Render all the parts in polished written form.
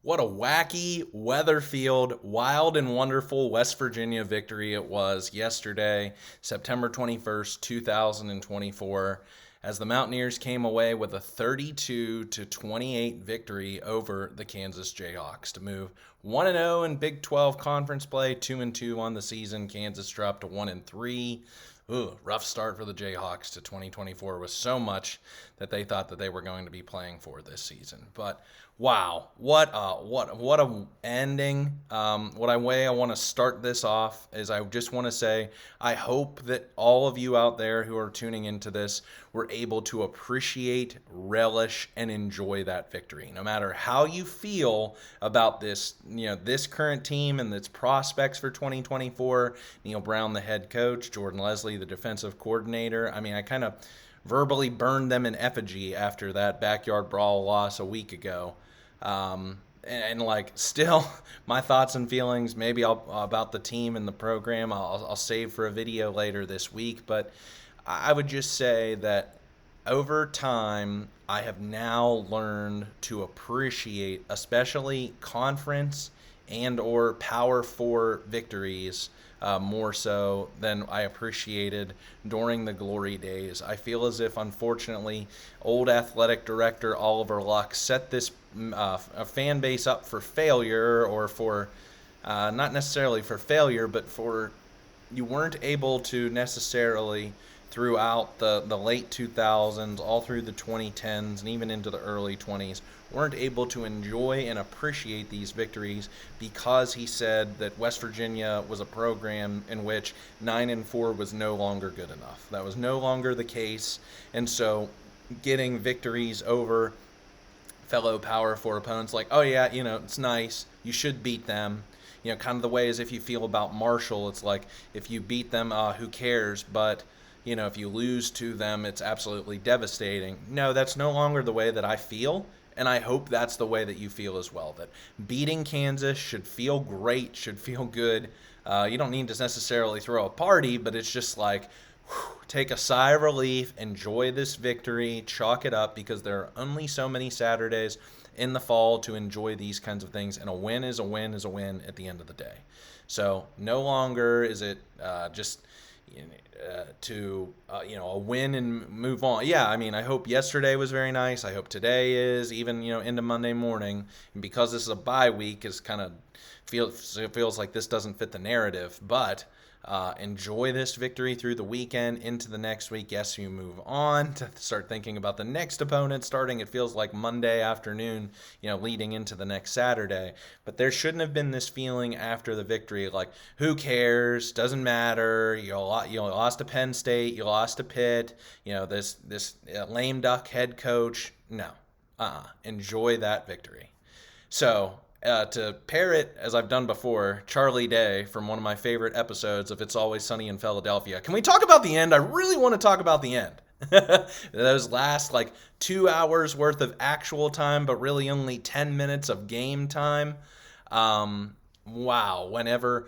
What a wacky, weather-filled, wild and wonderful West Virginia victory it was yesterday, September 21st, 2024, as the Mountaineers came away with a 32-28 victory over the Kansas Jayhawks to move 1-0 in Big 12 conference play, 2-2 on the season. Kansas dropped to 1-3. Ooh, rough start for the Jayhawks to 2024 with so much that they thought that they were going to be playing for this season. But wow, what a ending. Way I want to start this off is I just want to say I hope that all of you out there who are tuning into this were able to appreciate, relish, and enjoy that victory. No matter how you feel about this, this current team and its prospects for 2024, Neil Brown, the head coach, Jordan Leslie, the defensive coordinator. I mean, I kind of verbally burned them in effigy after that backyard brawl loss a week ago. And still, my thoughts and feelings maybe about the team and the program I'll save for a video later this week. But I would just say that over time, I have now learned to appreciate, especially conference and or Power Four victories, more so than I appreciated during the glory days. I feel as if, unfortunately, old athletic director Oliver Luck set this a fan base up for failure, or for not necessarily for failure, but for you weren't able to necessarily throughout the late 2000s, all through the 2010s, and even into the early 20s, weren't able to enjoy and appreciate these victories because he said that West Virginia was a program in which 9-4 was no longer good enough. That was no longer the case, and so getting victories over fellow Power Four opponents, like, oh yeah, it's nice, you should beat them. Kind of the way as if you feel about Marshall. It's like, if you beat them, who cares? But if you lose to them, it's absolutely devastating. No, that's no longer the way that I feel, and I hope that's the way that you feel as well. That beating Kansas should feel great, should feel good. You don't need to necessarily throw a party, but it's just like, take a sigh of relief, enjoy this victory, chalk it up, because there are only so many Saturdays in the fall to enjoy these kinds of things, and a win is a win is a win at the end of the day. So no longer is it just a win and move on. Yeah, I mean, I hope yesterday was very nice. I hope today is, even into Monday morning. And because this is a bye week, is kind of feels like this doesn't fit the narrative. But enjoy this victory through the weekend into the next week. Yes, you move on to start thinking about the next opponent starting, it feels like, Monday afternoon, leading into the next Saturday. But there shouldn't have been this feeling after the victory like, who cares, doesn't matter, you lost to Penn State, you lost to Pitt, this lame duck head coach. No, enjoy that victory. So to parrot, as I've done before, Charlie Day from one of my favorite episodes of It's Always Sunny in Philadelphia. Can we talk about the end? I really want to talk about the end. Those last 2 hours worth of actual time, but really only 10 minutes of game time. Wow. Whenever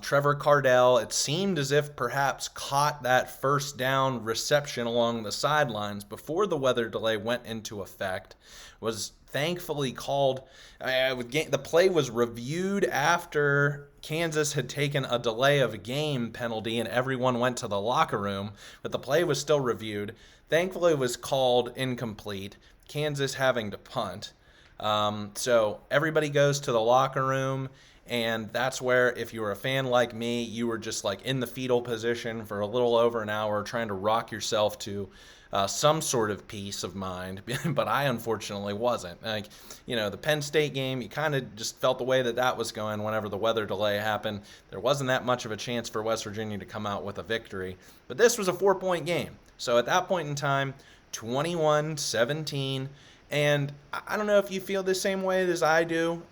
Trevor Cardell, it seemed as if perhaps caught that first down reception along the sidelines before the weather delay went into effect, was thankfully called. The play was reviewed after Kansas had taken a delay of game penalty and everyone went to the locker room, but the play was still reviewed. Thankfully, it was called incomplete, Kansas having to punt. So everybody goes to the locker room, and that's where, if you were a fan like me, you were just in the fetal position for a little over an hour trying to rock yourself to some sort of peace of mind. But I unfortunately wasn't. The Penn State game, you kind of just felt the way that was going whenever the weather delay happened. There wasn't that much of a chance for West Virginia to come out with a victory. But this was a 4-point game. So at that point in time, 21-17. And I don't know if you feel the same way as I do,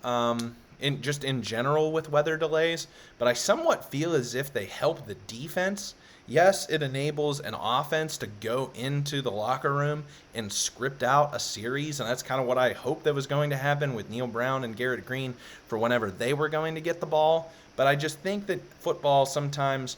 in general with weather delays, but I somewhat feel as if they help the defense. Yes, it enables an offense to go into the locker room and script out a series, and that's kind of what I hoped that was going to happen with Neil Brown and Garrett Green for whenever they were going to get the ball. But I just think that football sometimes,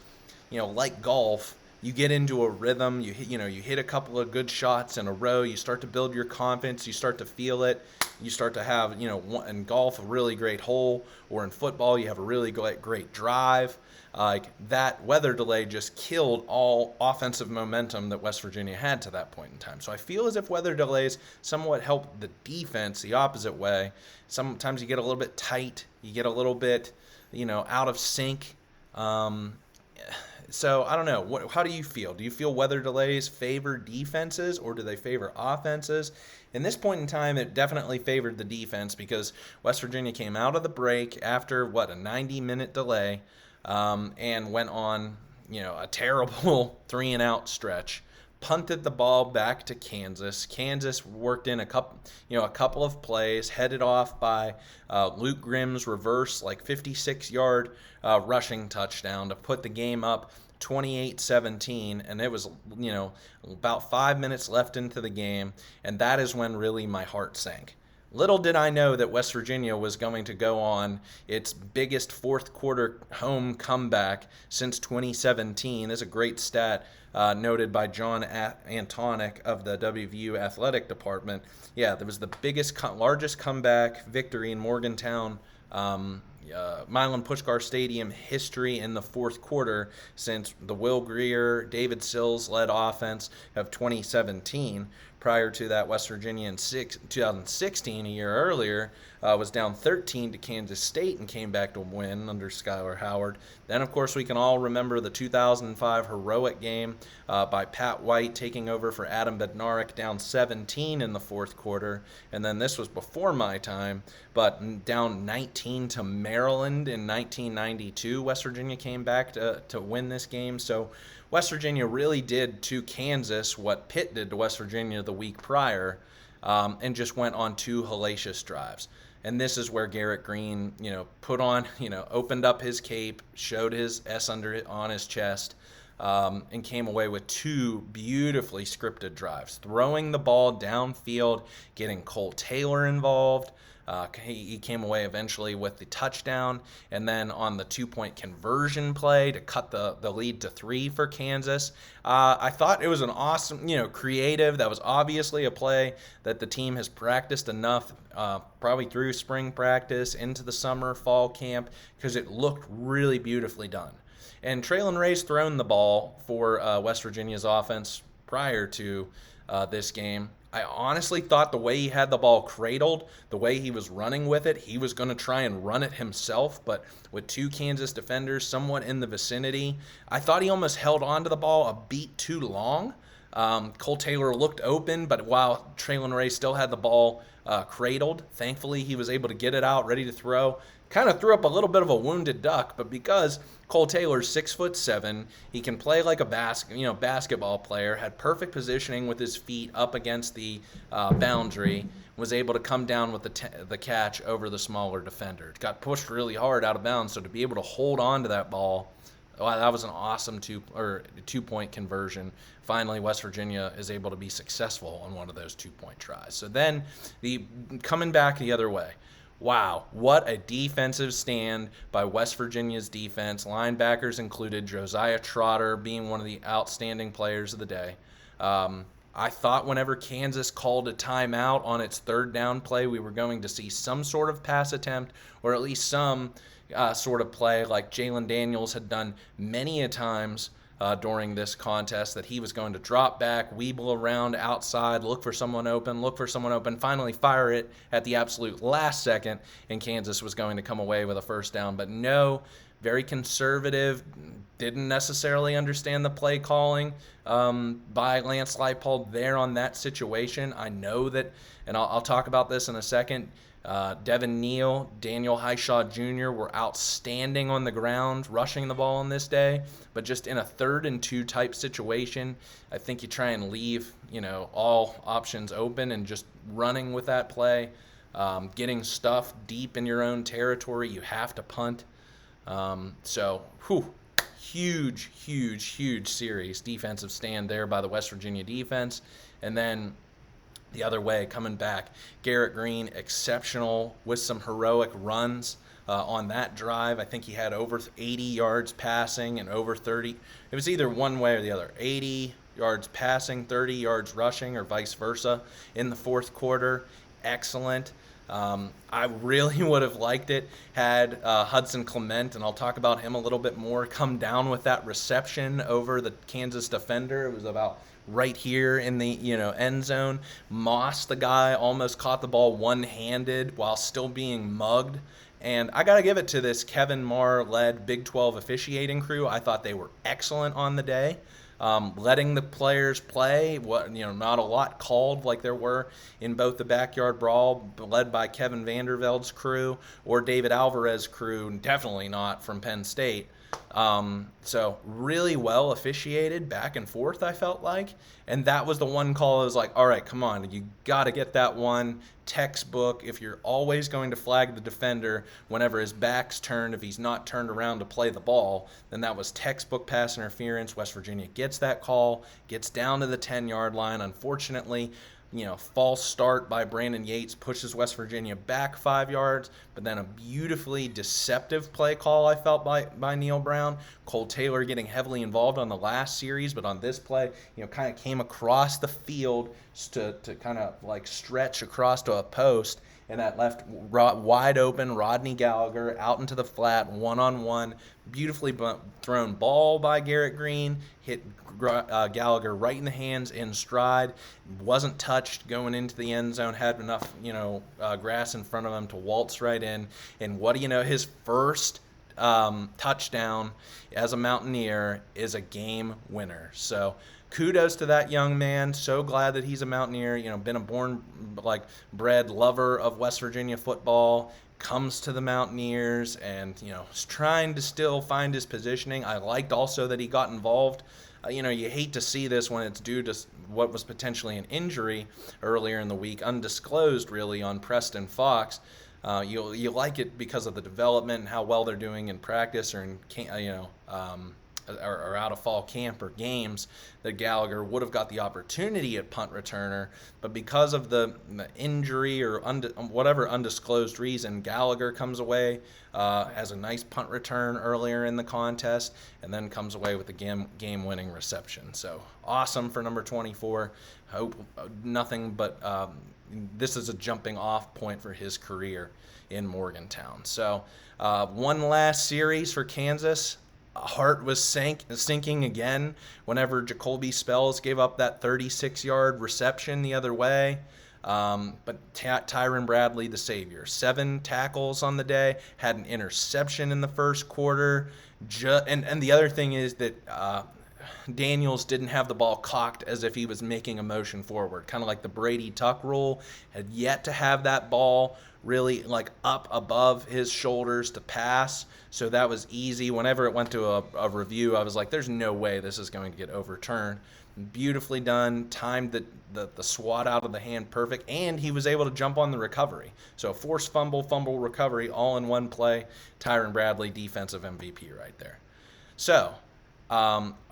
like golf, you get into a rhythm. You hit a couple of good shots in a row. You start to build your confidence. You start to feel it. You start to have, in golf, a really great hole, or in football, you have a really great drive. Like that weather delay just killed all offensive momentum that West Virginia had to that point in time. So I feel as if weather delays somewhat help the defense the opposite way. Sometimes you get a little bit tight, you get a little bit, out of sync. So I don't know. How do you feel? Do you feel weather delays favor defenses, or do they favor offenses? In this point in time, it definitely favored the defense, because West Virginia came out of the break after, a 90-minute delay, and went on, a terrible 3-and-out stretch. Punted the ball back to Kansas. Kansas worked in a couple of plays, headed off by Luke Grimm's reverse, 56-yard rushing touchdown to put the game up 28-17, and it was, about 5 minutes left into the game, and that is when really my heart sank. Little did I know that West Virginia was going to go on its biggest fourth quarter home comeback since 2017. This is a great stat noted by John Antonic of the WVU athletic department. Yeah, there was the largest comeback victory in Morgantown Milan Puskar Stadium history in the fourth quarter since the Will Grier, David Sills led offense of 2017. Prior to that, West Virginia in 2016, a year earlier, was down 13 to Kansas State and came back to win under Skylar Howard. Then, of course, we can all remember the 2005 heroic game by Pat White taking over for Adam Bednarik, down 17 in the fourth quarter. And then this was before my time, but down 19 to Maryland in 1992. West Virginia came back to win this game. So West Virginia really did to Kansas what Pitt did to West Virginia the week prior, and just went on two hellacious drives. And this is where Garrett Green, opened up his cape, showed his S on his chest, and came away with two beautifully scripted drives. Throwing the ball downfield, getting Cole Taylor involved. He came away eventually with the touchdown, and then on the 2-point conversion play to cut the lead to 3 for Kansas. I thought it was an awesome, creative. That was obviously a play that the team has practiced enough, probably through spring practice, into the summer, fall camp, because it looked really beautifully done. And Traylon Ray's thrown the ball for West Virginia's offense prior to this game. I honestly thought the way he had the ball cradled, the way he was running with it, he was going to try and run it himself, but with two Kansas defenders somewhat in the vicinity, I thought he almost held on to the ball a beat too long. Cole Taylor looked open, but while Traylon Ray still had the ball cradled, thankfully he was able to get it out, ready to throw. Kind of threw up a little bit of a wounded duck, but because Cole Taylor's 6'7", he can play like a basketball player, had perfect positioning with his feet up against the boundary, was able to come down with the catch over the smaller defender. Got pushed really hard out of bounds, so to be able to hold on to that ball, that was an awesome two-point conversion. Finally, West Virginia is able to be successful on one of those 2-point tries. So then, coming back the other way. Wow, what a defensive stand by West Virginia's defense. Linebackers included Josiah Trotter being one of the outstanding players of the day. I thought whenever Kansas called a timeout on its third down play, we were going to see some sort of pass attempt, or at least some sort of play like Jalen Daniels had done many a times during this contest, that he was going to drop back, weeble around outside, look for someone open, finally fire it at the absolute last second, and Kansas was going to come away with a first down. But no, very conservative, didn't necessarily understand the play calling by Lance Leipold there on that situation. I know that, and I'll talk about this in a second, Devin Neal, Daniel Highshaw Jr. were outstanding on the ground, rushing the ball on this day, but just in a 3rd and 2 type situation, I think you try and leave, all options open and just running with that play, getting stuff deep in your own territory, you have to punt. Huge series defensive stand there by the West Virginia defense. And then the other way, coming back. Garrett Green, exceptional with some heroic runs on that drive. I think he had over 80 yards passing and over 30. It was either one way or the other. 80 yards passing, 30 yards rushing, or vice versa in the fourth quarter. Excellent. I really would have liked it had Hudson Clement, and I'll talk about him a little bit more, come down with that reception over the Kansas defender. It was about right here in the end zone. Moss, the guy, almost caught the ball one-handed while still being mugged. And I got to give it to this Kevin Marr-led Big 12 officiating crew. I thought they were excellent on the day. Letting the players play, not a lot called like there were in both the backyard brawl led by Kevin Vanderveld's crew or David Alvarez's crew, definitely not from Penn State. So really well officiated back and forth, I felt like. And that was the one call I was like, all right, come on, you got to get that one. Textbook. If you're always going to flag the defender whenever his back's turned, if he's not turned around to play the ball, then that was textbook pass interference. West Virginia gets that call, gets down to the 10-yard line. Unfortunately, false start by Brandon Yates pushes West Virginia back 5 yards, but then a beautifully deceptive play call, I felt, by Neil Brown. Cole Taylor getting heavily involved on the last series, but on this play, kind of came across the field to kind of like stretch across to a post, and that left wide open Rodney Gallagher out into the flat, one-on-one, beautifully thrown ball by Garrett Green, hit Gallagher right in the hands in stride, wasn't touched going into the end zone, had enough grass in front of him to waltz right in, and what do you know, his first touchdown as a Mountaineer is a game winner. So kudos to that young man. So glad that he's a Mountaineer, been a bred lover of West Virginia football, comes to the Mountaineers and, is trying to still find his positioning. I liked also that he got involved. You hate to see this when it's due to what was potentially an injury earlier in the week, undisclosed really on Preston Fox. You like it because of the development and how well they're doing in practice or or out of fall camp or games, that Gallagher would have got the opportunity at punt returner, but because of the injury or whatever undisclosed reason, Gallagher comes away, has a nice punt return earlier in the contest, and then comes away with the game-winning reception. So awesome for number 24. Hope nothing but this is a jumping off point for his career in Morgantown. So one last series for Kansas. Heart was sinking again whenever Jacoby Spells gave up that 36-yard reception the other way. But Tyron Bradley, the savior, 7 tackles on the day, had an interception in the first quarter. And the other thing is that Daniels didn't have the ball cocked as if he was making a motion forward, kind of like the Brady Tuck rule, had yet to have that ball really up above his shoulders to pass. So that was easy. Whenever it went to a review, I was like, there's no way this is going to get overturned. Beautifully done, timed the swat out of the hand perfect, and he was able to jump on the recovery. So forced fumble recovery all in one play. Tyron Bradley, defensive MVP right there. So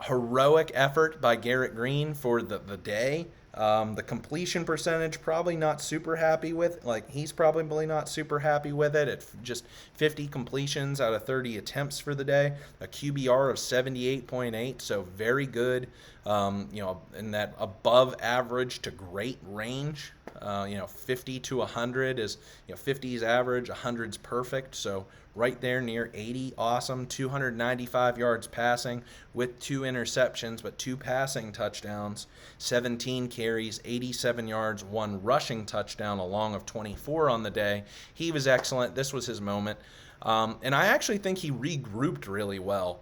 heroic effort by Garrett Green for the day. The completion percentage, probably not super happy with. He's probably not super happy with it. At just 50 completions out of 30 attempts for the day. A QBR of 78.8, so very good. In that above average to great range. 50 to 100 is, 50 is average, 100's perfect. So right there near 80, awesome. 295 yards passing with 2 interceptions, but 2 passing touchdowns. 17 carries, 87 yards, 1 rushing touchdown, a long of 24 on the day. He was excellent. This was his moment. And I actually think he regrouped really well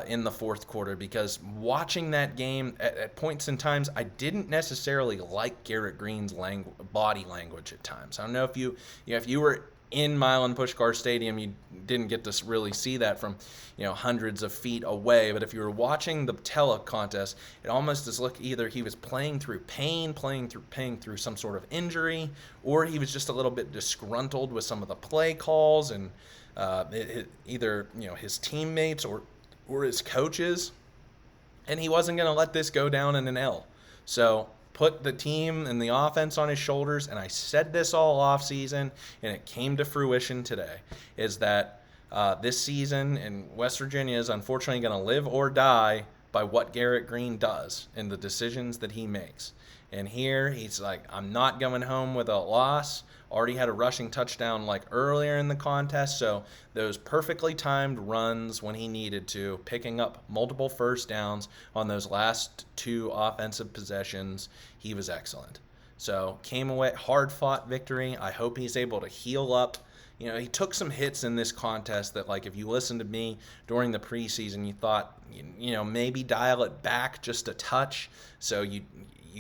in the fourth quarter, because watching that game at points in times, I didn't necessarily like Garrett Green's body language at times. I don't know if you were in Milan Puskar Stadium, you didn't get to really see that from hundreds of feet away. But if you were watching the telecontest, it almost just looked either he was playing through pain through some sort of injury, or he was just a little bit disgruntled with some of the play calls and either his teammates or his coaches, and he wasn't going to let this go down in an L. So put the team and the offense on his shoulders, and I said this all offseason, and it came to fruition today, is that this season, and West Virginia is unfortunately going to live or die by what Garrett Green does and the decisions that he makes. And here he's like, I'm not going home with a loss. Already had a rushing touchdown like earlier in the contest, so those perfectly timed runs when he needed to, picking up multiple first downs on those last 2 offensive possessions, he was excellent. So came away, hard-fought victory. I hope he's able to heal up. You know, he took some hits in this contest that, like, if you listened to me during the preseason, you thought, you know, maybe dial it back just a touch so you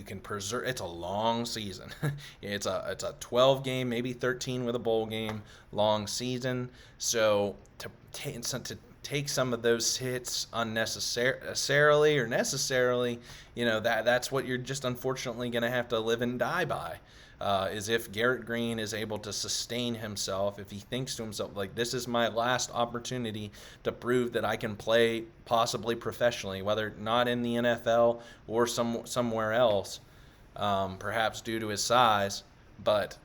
can preserve. It's a long season. It's a 12 game, maybe 13 with a bowl game, long season. So to take some of those hits unnecessarily or necessarily, you know, that's what you're just unfortunately going to have to live and die by. Is if Garrett Green is able to sustain himself, if he thinks to himself, like, this is my last opportunity to prove that I can play possibly professionally, whether not in the NFL or somewhere else, perhaps due to his size, but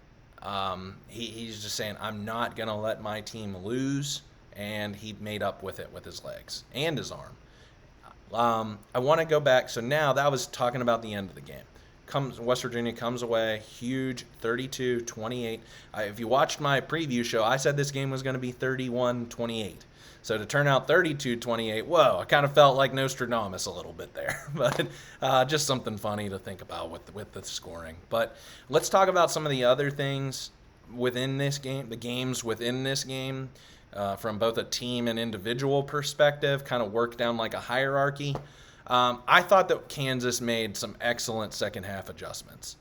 he's just saying, I'm not going to let my team lose, and he made up with it with his legs and his arm. I want to go back. So now that was talking about the end of the game. West Virginia comes away huge, 32-28. If you watched my preview show, I said this game was going to be 31-28. So to turn out 32-28, whoa, I kind of felt like Nostradamus a little bit there. But just something funny to think about with the scoring. But let's talk about some of the other things within this game, the games within this game, from both a team and individual perspective, kind of work down like a hierarchy. I thought that Kansas made some excellent second half adjustments.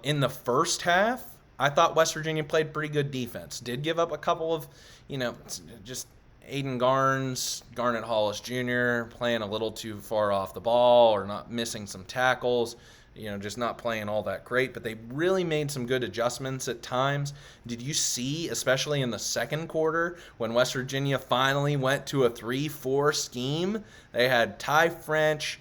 In the first half, I thought West Virginia played pretty good defense. Did give up a couple of, you know, just Aiden Garnett Hollis Jr. playing a little too far off the ball or not missing some tackles. You know, just not playing all that great, but they really made some good adjustments at times. Did you see, especially in the second quarter, when West Virginia finally went to a 3-4 scheme? They had Ty French,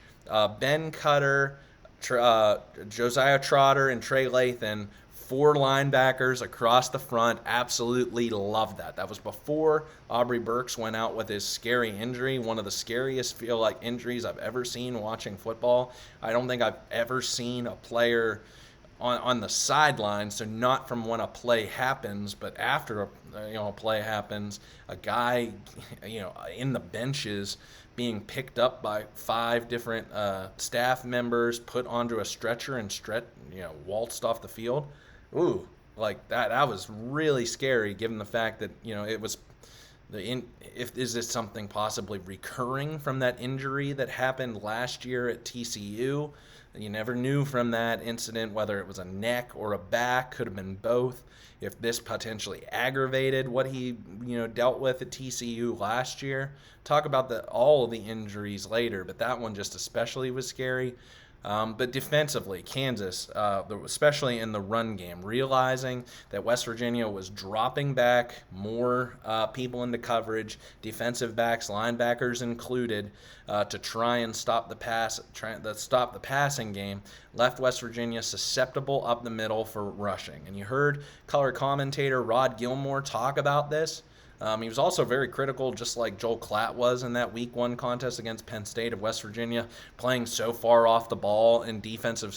Ben Cutter, Josiah Trotter, and Trey Lathan, 4 linebackers across the front. Absolutely loved that. That was before Aubrey Burks went out with his scary injury, one of the scariest feel-like injuries I've ever seen watching football. I don't think I've ever seen a player on the sideline, so not from when a play happens, but after a play happens, a guy in the benches being picked up by 5 different staff members, put onto a stretcher and waltzed off the field. Ooh, like that was really scary, given the fact that, it was is this something possibly recurring from that injury that happened last year at TCU? You never knew from that incident whether it was a neck or a back, could have been both. If this potentially aggravated what he, dealt with at TCU last year. Talk about all of the injuries later, but that one just especially was scary. But defensively, Kansas, especially in the run game, realizing that West Virginia was dropping back more people into coverage, defensive backs, linebackers included, to try and stop the passing game, left West Virginia susceptible up the middle for rushing. And you heard color commentator Rod Gilmore talk about this. He was also very critical, just like Joel Klatt was in that Week 1 contest against Penn State, of West Virginia playing so far off the ball in defensive,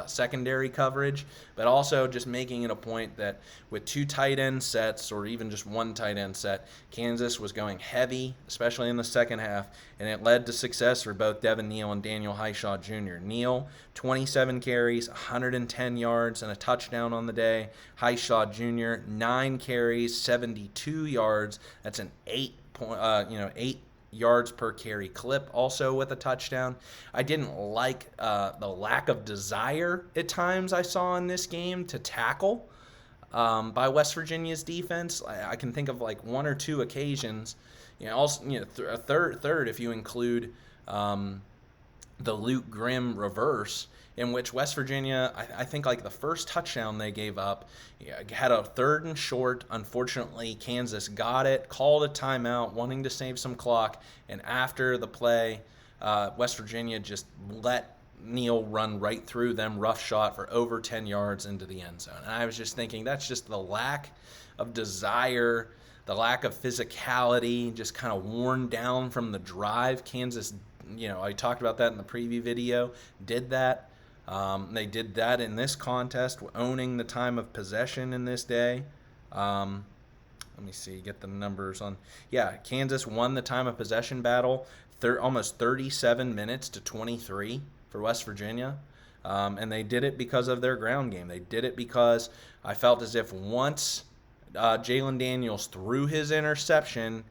secondary coverage, but also just making it a point that with 2 tight end sets or even just 1 tight end set, Kansas was going heavy, especially in the second half, and it led to success for both Devin Neal and Daniel Highshaw Jr. Neal, 27 carries, 110 yards, and a touchdown on the day. Highshaw Jr., 9 carries, 72 yards. That's an 8 yards per carry clip, also with a touchdown. I didn't like the lack of desire at times I saw in this game to tackle by West Virginia's defense. I can think of like 1 or 2 occasions. A third if you include the Luke Grimm reverse, in which West Virginia, I think like the first touchdown they gave up, had a 3rd and short. Unfortunately, Kansas got it, called a timeout, wanting to save some clock, and after the play, West Virginia just let Neal run right through them, rough shot for over 10 yards into the end zone. And I was just thinking, that's just the lack of desire, the lack of physicality, just kind of worn down from the drive. Kansas, I talked about that in the preview video, did that. They did that in this contest, owning the time of possession in this day. Let me see, get the numbers on. Yeah, Kansas won the time of possession battle, almost 37 minutes to 23 for West Virginia. And they did it because of their ground game. They did it because I felt as if once Jalen Daniels threw his interception,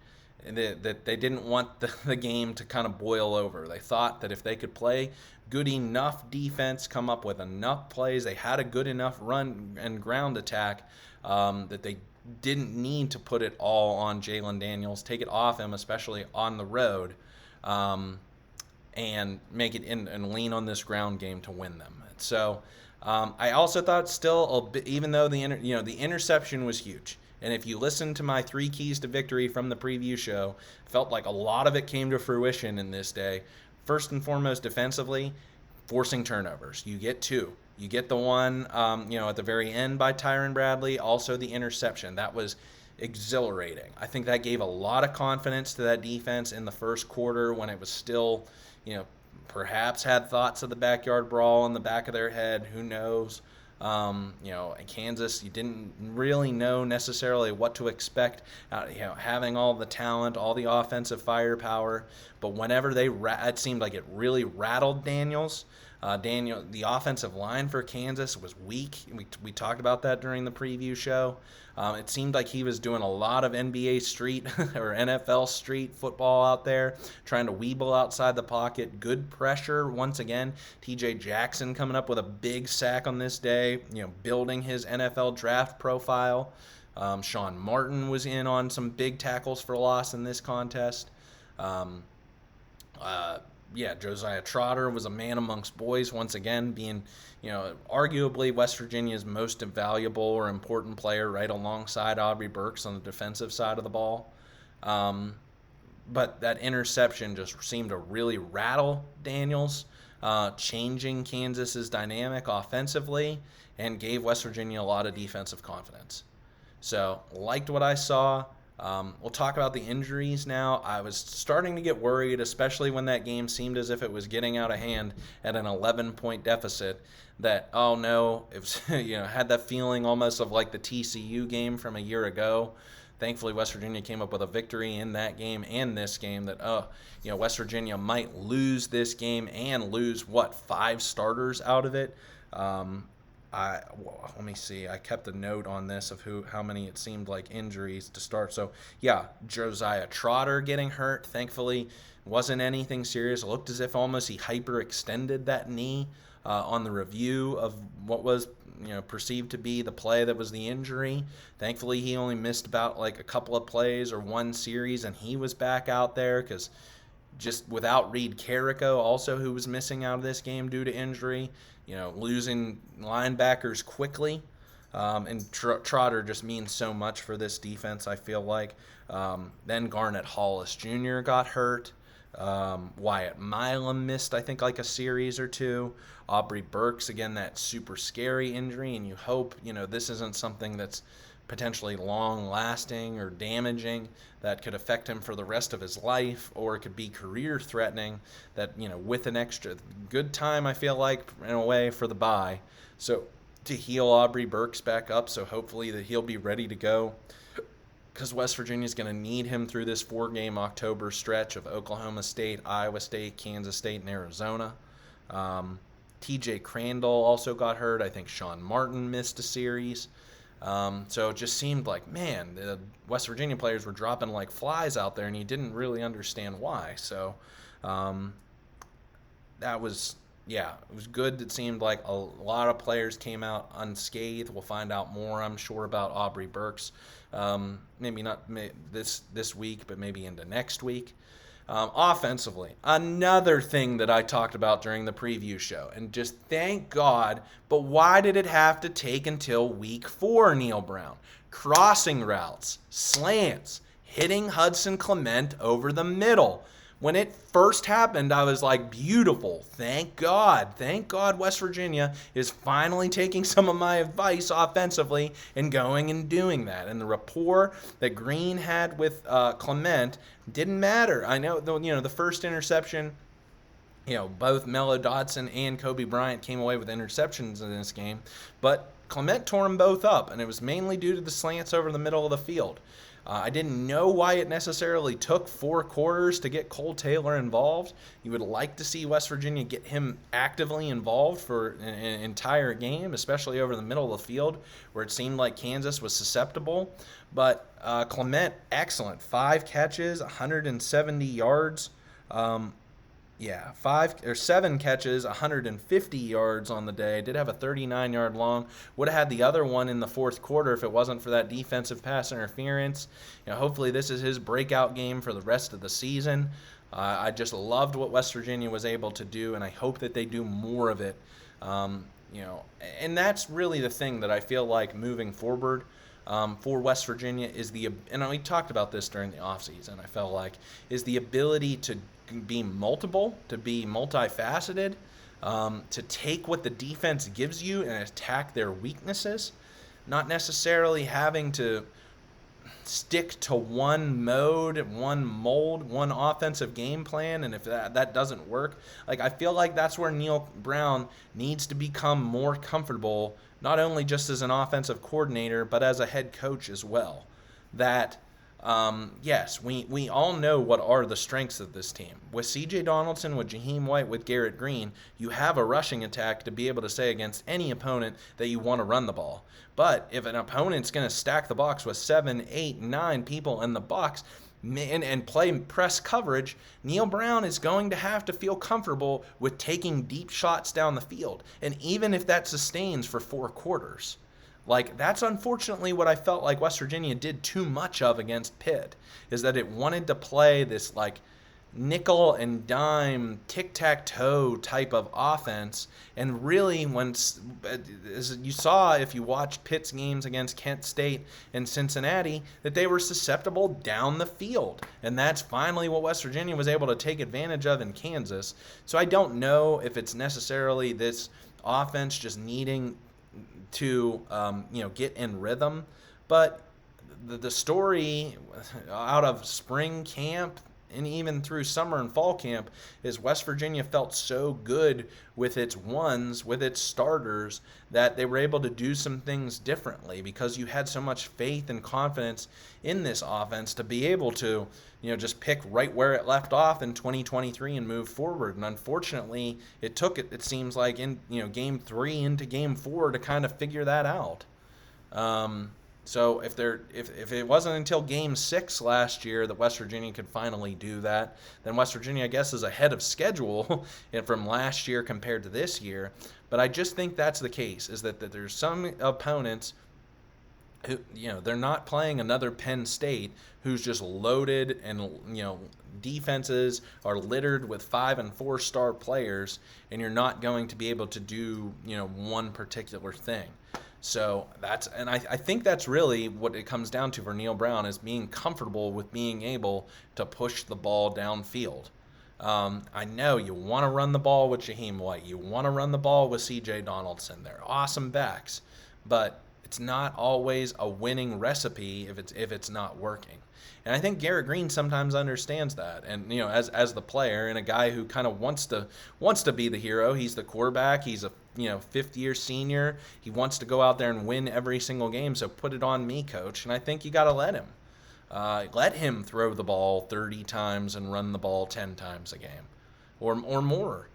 that they didn't want the game to kind of boil over. They thought that if they could play good enough defense, come up with enough plays, they had a good enough run and ground attack, that they didn't need to put it all on Jalen Daniels, take it off him, especially on the road, and make it in and lean on this ground game to win them. So I also thought still, even though the interception was huge, and if you listen to my 3 keys to victory from the preview show, felt like a lot of it came to fruition in this day. First and foremost, defensively, forcing turnovers. You get 2. You get the one, at the very end by Tyron Bradley, also the interception. That was exhilarating. I think that gave a lot of confidence to that defense in the first quarter when it was still, perhaps had thoughts of the backyard brawl in the back of their head. Who knows? In Kansas, you didn't really know necessarily what to expect, having all the talent, all the offensive firepower. But whenever it seemed like it really rattled Daniels. The offensive line for Kansas was weak. We talked about that during the preview show. It seemed like he was doing a lot of NBA street or NFL street football out there, trying to weeble outside the pocket. Good pressure once again. T.J. Jackson coming up with a big sack on this day, building his NFL draft profile. Sean Martin was in on some big tackles for loss in this contest. Josiah Trotter was a man amongst boys once again, being, arguably West Virginia's most valuable or important player, right alongside Aubrey Burks on the defensive side of the ball. But that interception just seemed to really rattle Daniels, changing Kansas's dynamic offensively, and gave West Virginia a lot of defensive confidence. So, liked what I saw. We'll talk about the injuries now. I was starting to get worried, especially when that game seemed as if it was getting out of hand at an 11-point deficit, that, oh no, it was, had that feeling almost of like the TCU game from a year ago. Thankfully, West Virginia came up with a victory in that game and this game that, West Virginia might lose this game and lose, 5 starters out of it. Let me see. I kept a note on this of how many it seemed like injuries to start. So, Josiah Trotter getting hurt. Thankfully, wasn't anything serious. It looked as if almost he hyperextended that knee on the review of what was perceived to be the play that was the injury. Thankfully, he only missed about a couple of plays or one series, and he was back out there because just without Reed Carrico also, who was missing out of this game due to injury, losing linebackers quickly. And Trotter just means so much for this defense, I feel like. Then Garnett Hollis Jr. got hurt. Wyatt Milam missed, I think, a series or 2. Aubrey Burks, again, that super scary injury, and you hope, this isn't something that's potentially long-lasting or damaging that could affect him for the rest of his life, or it could be career-threatening that, with an extra good time, I feel like, in a way, for the bye. So to heal Aubrey Burks back up, so hopefully that he'll be ready to go, because West Virginia's going to need him through this 4-game October stretch of Oklahoma State, Iowa State, Kansas State, and Arizona. TJ Crandall also got hurt. I think Sean Martin missed a series. So it just seemed like, man, the West Virginia players were dropping like flies out there, and you didn't really understand why. So that was, it was good. It seemed like a lot of players came out unscathed. We'll find out more, I'm sure, about Aubrey Burks. Maybe not this week, but maybe into next week. Offensively, another thing that I talked about during the preview show, and just thank God, but why did it have to take until week 4, Neil Brown? Crossing routes, slants, hitting Hudson Clement over the middle. When it first happened, I was like, beautiful. Thank God. Thank God West Virginia is finally taking some of my advice offensively and going and doing that. And the rapport that Green had with Clement didn't matter. I know, the first interception, both Mello Dotson and Kobe Bryant came away with interceptions in this game, but Clement tore them both up, and it was mainly due to the slants over the middle of the field. I didn't know why it necessarily took 4 quarters to get Cole Taylor involved. You would like to see West Virginia get him actively involved for an entire game, especially over the middle of the field where it seemed like Kansas was susceptible. But Clement, excellent. 5 catches, 170 yards. 7 catches, 150 yards on the day. Did have a 39-yard long. Would have had the other one in the fourth quarter if it wasn't for that defensive pass interference. Hopefully this is his breakout game for the rest of the season. I just loved what West Virginia was able to do, and I hope that they do more of it. And that's really the thing that I feel like moving forward for West Virginia is and we talked about this during the offseason, I felt like, is the ability to be multiple, to be multifaceted, to take what the defense gives you and attack their weaknesses, not necessarily having to stick to one mode, one mold, one offensive game plan, and if that doesn't work, I feel like that's where Neil Brown needs to become more comfortable, not only just as an offensive coordinator, but as a head coach as well. That yes, we all know what are the strengths of this team. With C.J. Donaldson, with Jaheim White, with Garrett Green, you have a rushing attack to be able to say against any opponent that you want to run the ball. But if an opponent's going to stack the box with 7, 8, 9 people in the box and play press coverage, Neil Brown is going to have to feel comfortable with taking deep shots down the field. And even if that sustains for 4 quarters. That's unfortunately what I felt like West Virginia did too much of against Pitt, is that it wanted to play this nickel and dime tic-tac-toe type of offense. And really, as you saw if you watched Pitt's games against Kent State and Cincinnati, that they were susceptible down the field. And that's finally what West Virginia was able to take advantage of in Kansas. So I don't know if it's necessarily this offense just needing to get in rhythm, but the story out of spring camp and even through summer and fall camp is West Virginia felt so good with its starters, that they were able to do some things differently because you had so much faith and confidence in this offense to be able to just pick right where it left off in 2023 and move forward. And unfortunately, it seems like in game 3 into game 4 to kind of figure that out. So if it wasn't until game 6 last year that West Virginia could finally do that, then West Virginia, I guess, is ahead of schedule from last year compared to this year. But I just think that's the case, is that there's some opponents who, they're not playing another Penn State who's just loaded, and defenses are littered with 5- and 4-star players, and you're not going to be able to do one particular thing. So I think that's really what it comes down to for Neil Brown, is being comfortable with being able to push the ball downfield. I know you want to run the ball with Jaheim White. You want to run the ball with C.J. Donaldson. They're awesome backs, but it's not always a winning recipe if it's not working. And I think Garrett Green sometimes understands that. And as the player and a guy who kind of wants to be the hero. He's the quarterback. He's a 5th-year senior. He wants to go out there and win every single game. So put it on me, coach. And I think you got to let him. Let him throw the ball 30 times and run the ball 10 times a game, or more.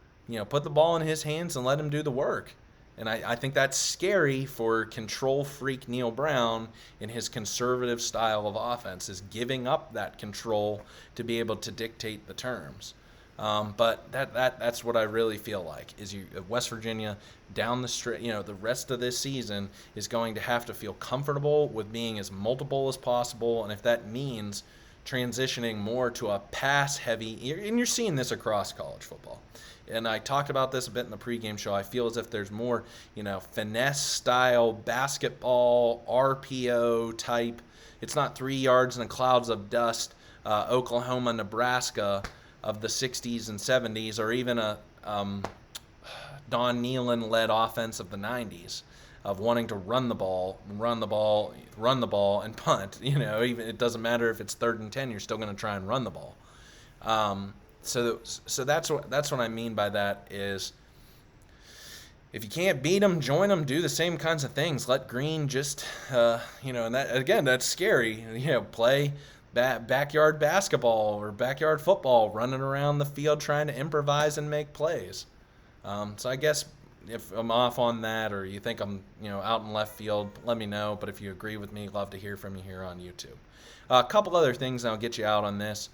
Put the ball in his hands and let him do the work. And I think that's scary for control freak Neil Brown in his conservative style of offense, is giving up that control to be able to dictate the terms. But that's what I really feel like, is West Virginia down the stretch, the rest of this season is going to have to feel comfortable with being as multiple as possible. And if that means transitioning more to a pass-heavy, and you're seeing this across college football. And I talked about this a bit in the pregame show. I feel as if there's more, finesse-style basketball, RPO type. It's not 3 yards in the clouds of dust, Oklahoma, Nebraska of the 60s and 70s, or even a Don Nehlen-led offense of the 90s, of wanting to run the ball, and punt. Even it doesn't matter if it's 3rd and 10, you're still going to try and run the ball. So that's what I mean by that is, if you can't beat them, join them. Do the same kinds of things. Let Green just, and that again, that's scary. Play backyard basketball or backyard football, running around the field trying to improvise and make plays. So I guess if I'm off on that, or you think I'm out in left field, let me know. But if you agree with me, love to hear from you here on YouTube. A couple other things, and I'll get you out on this.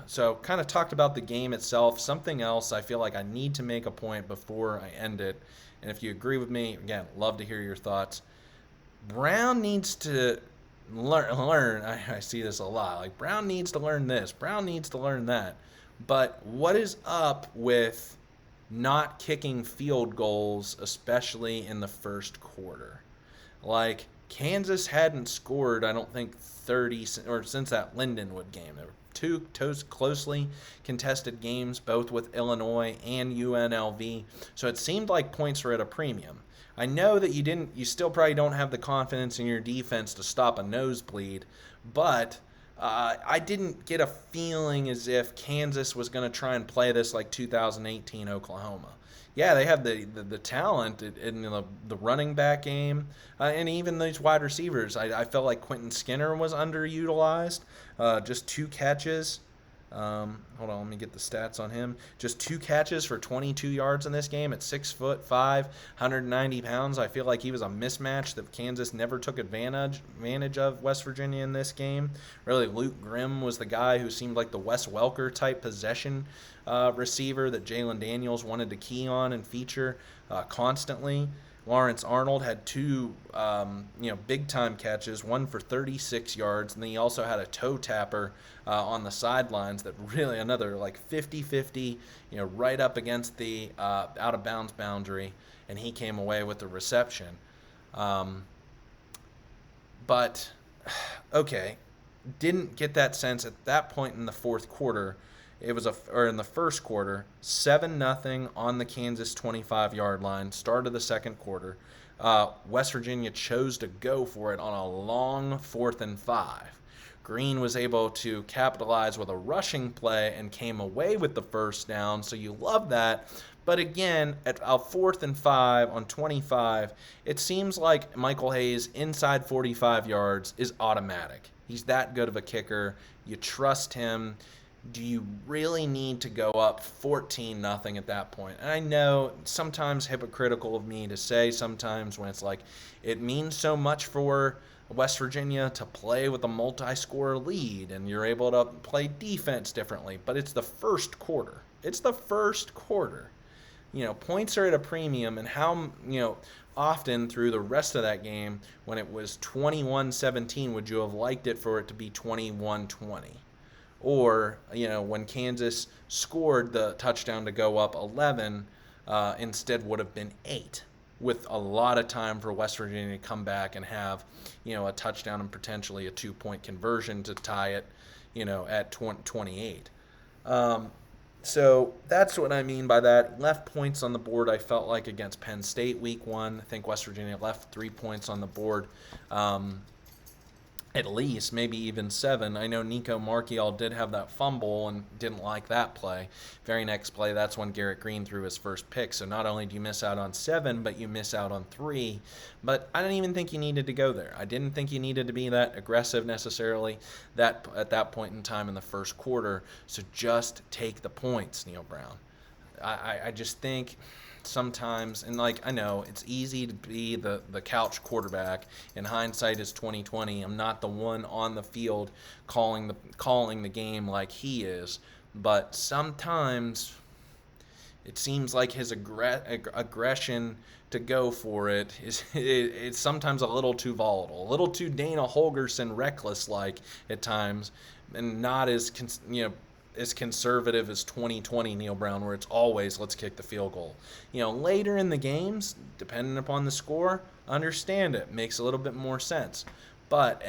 So kind of talked about the game itself. Something else I feel like I need to make a point before I end it. And if you agree with me, again, love to hear your thoughts. Brown needs to learn. I see this a lot. Like, Brown needs to learn this. Brown needs to learn that. But what is up with not kicking field goals, especially in the first quarter? Like, Kansas hadn't scored, I don't think, 30 or since that Lindenwood game. There were two closely contested games, both with Illinois and UNLV. So it seemed like points were at a premium. I know that you still probably don't have the confidence in your defense to stop a nosebleed, but I didn't get a feeling as if Kansas was going to try and play this like 2018 Oklahoma. Yeah, they have the talent in the running back game, and even these wide receivers. I felt like Quentin Skinner was underutilized. Just 2 catches. Hold on, let me get the stats on him. Just 2 catches for 22 yards in this game at 6'5", 190 pounds. I feel like he was a mismatch that Kansas never took advantage of West Virginia in this game. Really, Luke Grimm was the guy who seemed like the Wes Welker type possession receiver that Jalen Daniels wanted to key on and feature constantly. Lawrence Arnold had 2 big-time catches, one for 36 yards, and then he also had a toe tapper on the sidelines that really another like 50-50, right up against the out-of-bounds boundary, and he came away with the reception. But, okay, didn't get that sense at that point in the fourth quarter. It was in the first quarter, 7-0 on the Kansas 25-yard line, start of the second quarter. West Virginia chose to go for it on a long 4th and 5. Green was able to capitalize with a rushing play and came away with the first down, so you love that. But again, at a 4th and 5 on 25, it seems like Michael Hayes inside 45 yards is automatic. He's that good of a kicker. You trust him. Do you really need to go up 14-0 at that point? And I know sometimes hypocritical of me to say sometimes when it's like it means so much for West Virginia to play with a multi-score lead and you're able to play defense differently. But it's the first quarter. Points are at a premium, and how, often through the rest of that game when it was 21-17 would you have liked it for it to be 21-20? Or, when Kansas scored the touchdown to go up 11, instead would have been 8, with a lot of time for West Virginia to come back and have, a touchdown and potentially a 2-point conversion to tie it, at 28. So that's what I mean by that. Left points on the board, I felt like, against Penn State week 1. I think West Virginia left 3 points on the board. At least, maybe even 7. I know Nico Marchiol did have that fumble and didn't like that play. Very next play, that's when Garrett Green threw his first pick. So not only do you miss out on 7, but you miss out on 3. But I didn't even think you needed to go there. I didn't think you needed to be that aggressive necessarily at that point in time in the first quarter. So just take the points, Neil Brown. I just think sometimes, and I know it's easy to be the couch quarterback, and hindsight is 2020. I'm not the one on the field calling the game like he is, but sometimes it seems like his aggression to go for it it's sometimes a little too volatile, a little too Dana Holgerson reckless like at times, and not as as conservative as 2020 Neil Brown, where it's always let's kick the field goal. Later in the games, depending upon the score, understand it. Makes a little bit more sense. But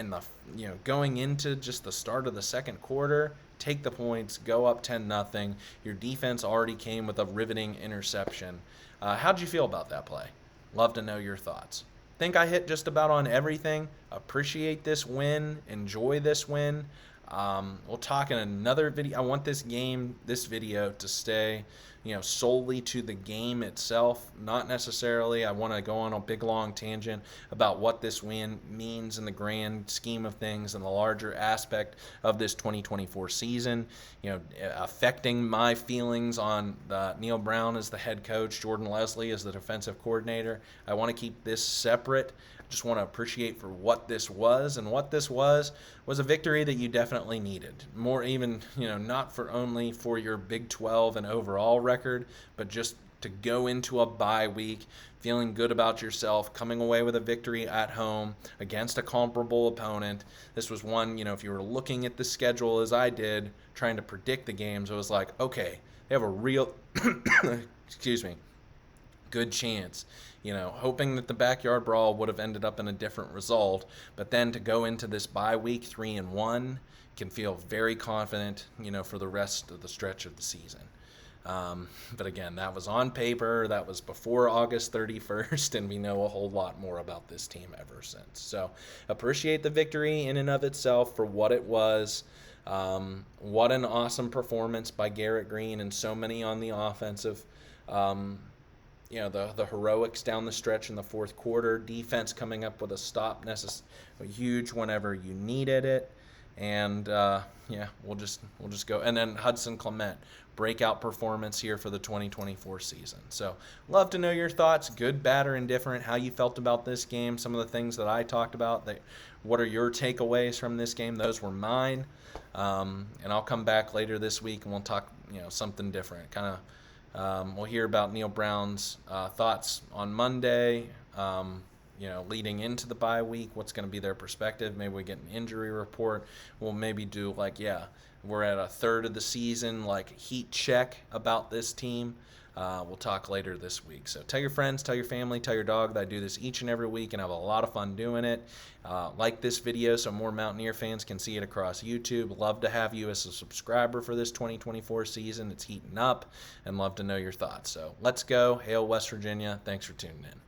going into just the start of the second quarter, take the points, go up 10-0. Your defense already came with a riveting interception. How'd you feel about that play? Love to know your thoughts. Think I hit just about on everything. Appreciate this win. Enjoy this win. We'll talk in another video. I want this video to stay, solely to the game itself. Not necessarily, I want to go on a big long tangent about what this win means in the grand scheme of things and the larger aspect of this 2024 season. Affecting my feelings on Neil Brown as the head coach, Jordan Leslie as the defensive coordinator. I want to keep this separate. Just want to appreciate for what this was, and what this was a victory that you definitely needed. More even, not for only for your Big 12 and overall record, but just to go into a bye week feeling good about yourself, coming away with a victory at home against a comparable opponent. This was one, if you were looking at the schedule as I did, trying to predict the games, it was like, okay, they have a real excuse me, good chance, hoping that the backyard brawl would have ended up in a different result. But then to go into this bye week 3-1 can feel very confident, for the rest of the stretch of the season. But again, that was on paper. That was before August 31st, and we know a whole lot more about this team ever since. So appreciate the victory in and of itself for what it was. What an awesome performance by Garrett Green and so many on the offensive. The heroics down the stretch in the fourth quarter, defense coming up with a stop, huge whenever you needed it, and we'll just go. And then Hudson Clement, breakout performance here for the 2024 season. So love to know your thoughts, good, bad, or indifferent, how you felt about this game, some of the things that I talked about. What are your takeaways from this game? Those were mine, and I'll come back later this week and we'll talk something different, kind of. We'll hear about Neil Brown's thoughts on Monday, leading into the bye week, what's going to be their perspective. Maybe we get an injury report. We'll maybe do we're at a third of the season, heat check about this team. We'll talk later this week. So tell your friends, tell your family, tell your dog that I do this each and every week and have a lot of fun doing it. Like this video so more Mountaineer fans can see it across YouTube. Love to have you as a subscriber for this 2024 season. It's heating up, and love to know your thoughts. So let's go. Hail West Virginia. Thanks for tuning in.